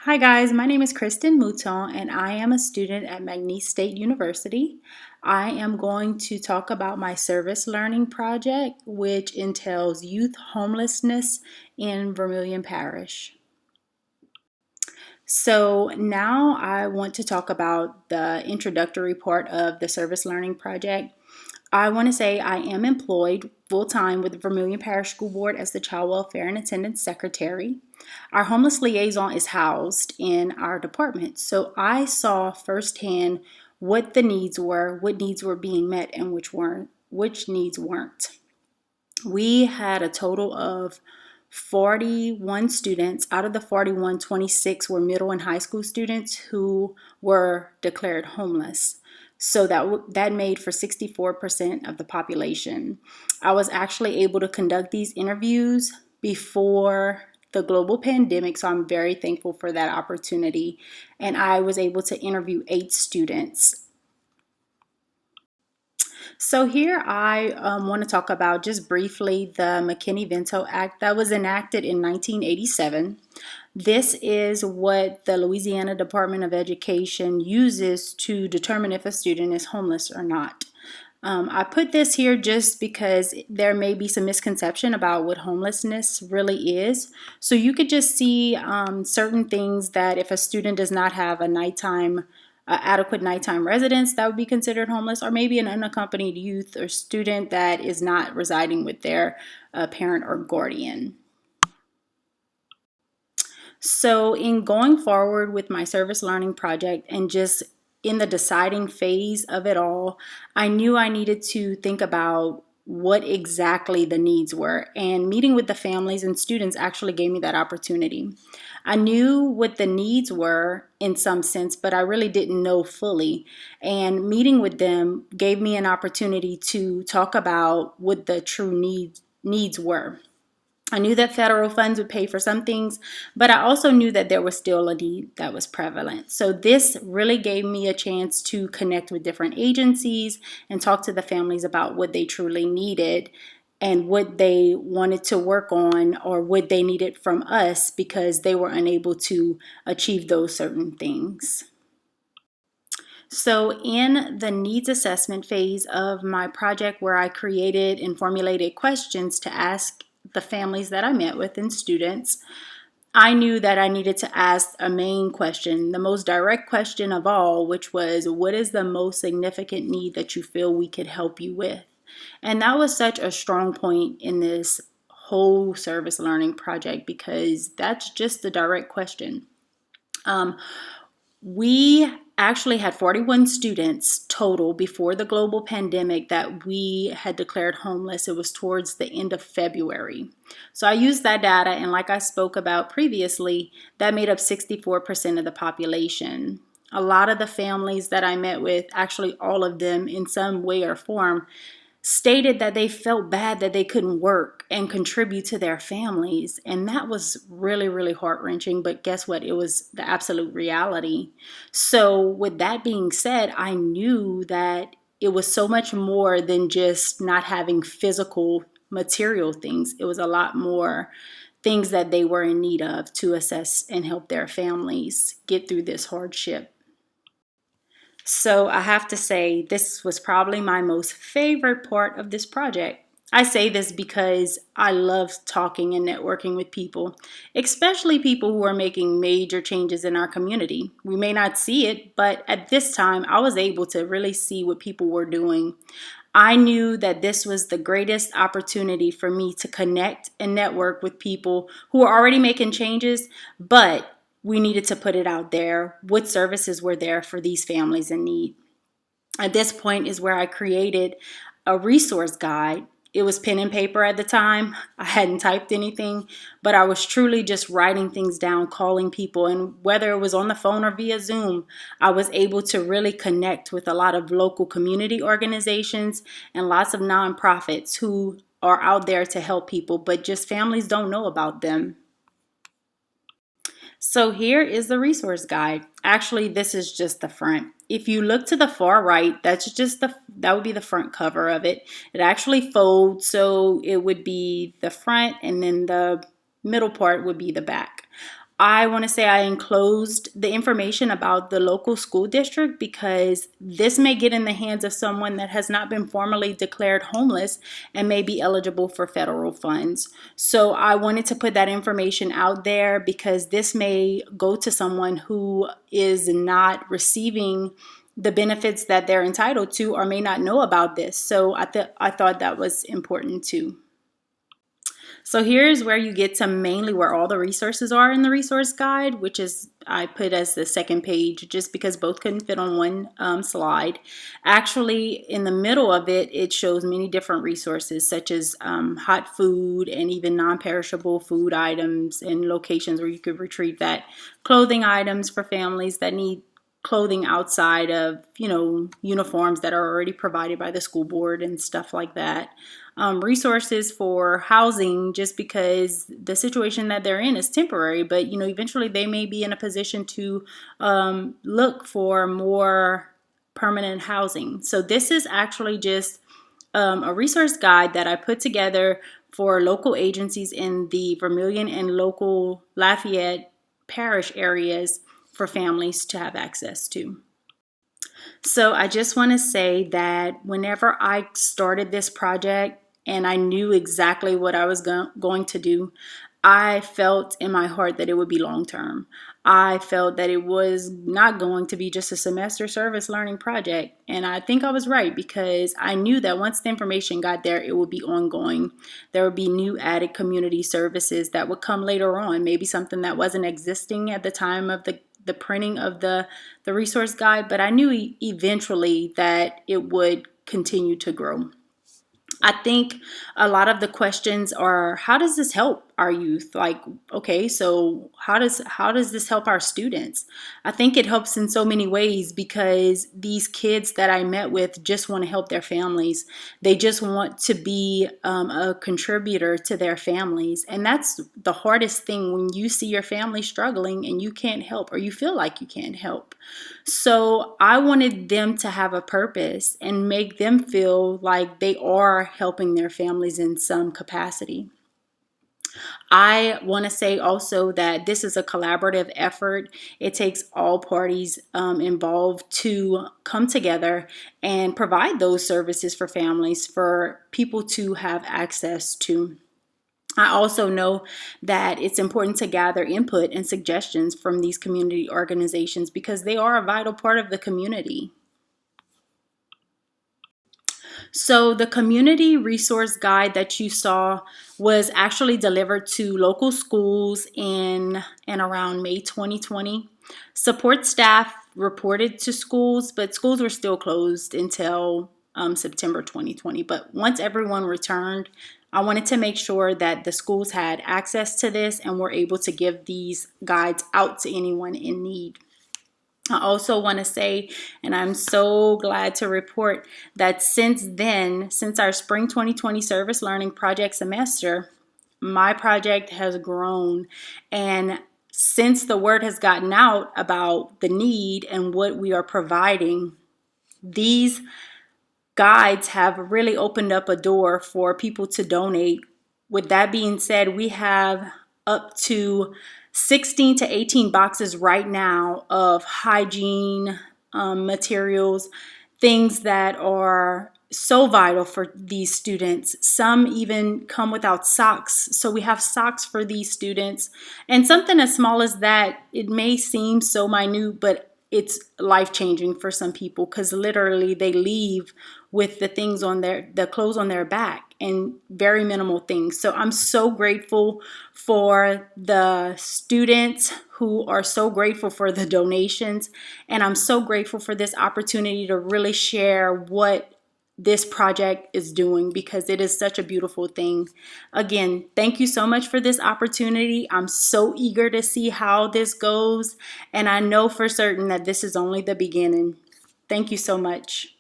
Hi guys, my name is Kristen Mouton and I am a student at McNeese State University. I am going to talk about my service learning project, which entails youth homelessness in Vermilion Parish. So now I want to talk about the introductory part of the service learning project. I want to say I am employed full-time with the Vermilion Parish School Board as the Child Welfare and Attendance Secretary. Our homeless liaison is housed in our department. So I saw firsthand what the needs were, what needs were being met, and which needs weren't. We had a total of 41 students. Out of the 41, 26 were middle and high school students who were declared homeless. So that made for 64% of the population. I was actually able to conduct these interviews before the global pandemic, so I'm very thankful for that opportunity. And I was able to interview 8 students. So here I want to talk about just briefly the McKinney-Vento Act that was enacted in 1987. This is what the Louisiana Department of Education uses to determine if a student is homeless or not. I put this here just because there may be some misconception about what homelessness really is. So you could just see certain things that if a student does not have a adequate nighttime residence, that would be considered homeless, or maybe an unaccompanied youth or student that is not residing with their parent or guardian. So in going forward with my service learning project and just in the deciding phase of it all, I knew I needed to think about what exactly the needs were, and meeting with the families and students actually gave me that opportunity. I knew what the needs were in some sense, but I really didn't know fully, and meeting with them gave me an opportunity to talk about what the true needs were. I knew that federal funds would pay for some things, but I also knew that there was still a need that was prevalent. So this really gave me a chance to connect with different agencies and talk to the families about what they truly needed and what they wanted to work on or what they needed from us because they were unable to achieve those certain things. So in the needs assessment phase of my project, where I created and formulated questions to ask the families that I met with and students, I knew that I needed to ask a main question, the most direct question of all, which was, what is the most significant need that you feel we could help you with? And that was such a strong point in this whole service learning project because that's just the direct question. We actually had 41 students total before the global pandemic that we had declared homeless. It was towards the end of February. So I used that data, and like I spoke about previously, that made up 64% of the population. A lot of the families that I met with, actually all of them in some way or form, stated that they felt bad that they couldn't work and contribute to their families. And that was really, really heart-wrenching. But guess what? It was the absolute reality. So with that being said, I knew that it was so much more than just not having physical material things. It was a lot more things that they were in need of to assess and help their families get through this hardship. So I have to say, this was probably my most favorite part of this project. I say this because I love talking and networking with people, especially people who are making major changes in our community. We may not see it, but at this time, I was able to really see what people were doing. I knew that this was the greatest opportunity for me to connect and network with people who are already making changes, but we needed to put it out there. What services were there for these families in need? At this point is where I created a resource guide. It was pen and paper at the time. I hadn't typed anything, but I was truly just writing things down, calling people, and whether it was on the phone or via Zoom, I was able to really connect with a lot of local community organizations and lots of nonprofits who are out there to help people, but just families don't know about them. So here is the resource guide. Actually, this is just the front. If you look to the far right, that would be the front cover of it. It actually folds, so it would be the front and then the middle part would be the back. I want to say I enclosed the information about the local school district because this may get in the hands of someone that has not been formally declared homeless and may be eligible for federal funds. So I wanted to put that information out there because this may go to someone who is not receiving the benefits that they're entitled to or may not know about this. So I thought that was important too. So here's where you get to mainly where all the resources are in the resource guide, which is I put as the second page just because both couldn't fit on one slide. Actually, in the middle of it, it shows many different resources such as hot food and even non-perishable food items and locations where you could retrieve that, clothing items for families that need clothing outside of, uniforms that are already provided by the school board and stuff like that. Resources for housing, just because the situation that they're in is temporary, but eventually they may be in a position to look for more permanent housing. So this is actually just a resource guide that I put together for local agencies in the Vermilion and local Lafayette parish areas for families to have access to. So I just want to say that whenever I started this project and I knew exactly what I was going to do, I felt in my heart that it would be long term. I felt that it was not going to be just a semester service learning project. And I think I was right because I knew that once the information got there, it would be ongoing. There would be new added community services that would come later on, maybe something that wasn't existing at the time of the printing of the resource guide, but I knew eventually that it would continue to grow. I think a lot of the questions are, how does this help our youth? Like, okay, so how does this help our students? I think it helps in so many ways because these kids that I met with just want to help their families. They just want to be a contributor to their families. And that's the hardest thing when you see your family struggling and you can't help or you feel like you can't help. So I wanted them to have a purpose and make them feel like they are helping their families in some capacity. I want to say also that this is a collaborative effort. It takes all parties involved to come together and provide those services for families, for people to have access to. I also know that it's important to gather input and suggestions from these community organizations because they are a vital part of the community. So the community resource guide that you saw was actually delivered to local schools in and around May 2020. Support staff reported to schools, but schools were still closed until September 2020. But once everyone returned, I wanted to make sure that the schools had access to this and were able to give these guides out to anyone in need. I also want to say, and I'm so glad to report that since our spring 2020 service learning project semester, my project has grown. And since the word has gotten out about the need and what we are providing, these guides have really opened up a door for people to donate. With that being said, we have up to 16 to 18 boxes right now of hygiene materials, things that are so vital for these students. Some even come without socks. So we have socks for these students. And something as small as that, it may seem so minute, but it's life-changing for some people because literally they leave with the clothes on their back and very minimal things. So I'm so grateful for the students who are so grateful for the donations. And I'm so grateful for this opportunity to really share what this project is doing because it is such a beautiful thing. Again, thank you so much for this opportunity. I'm so eager to see how this goes, and I know for certain that this is only the beginning. Thank you so much.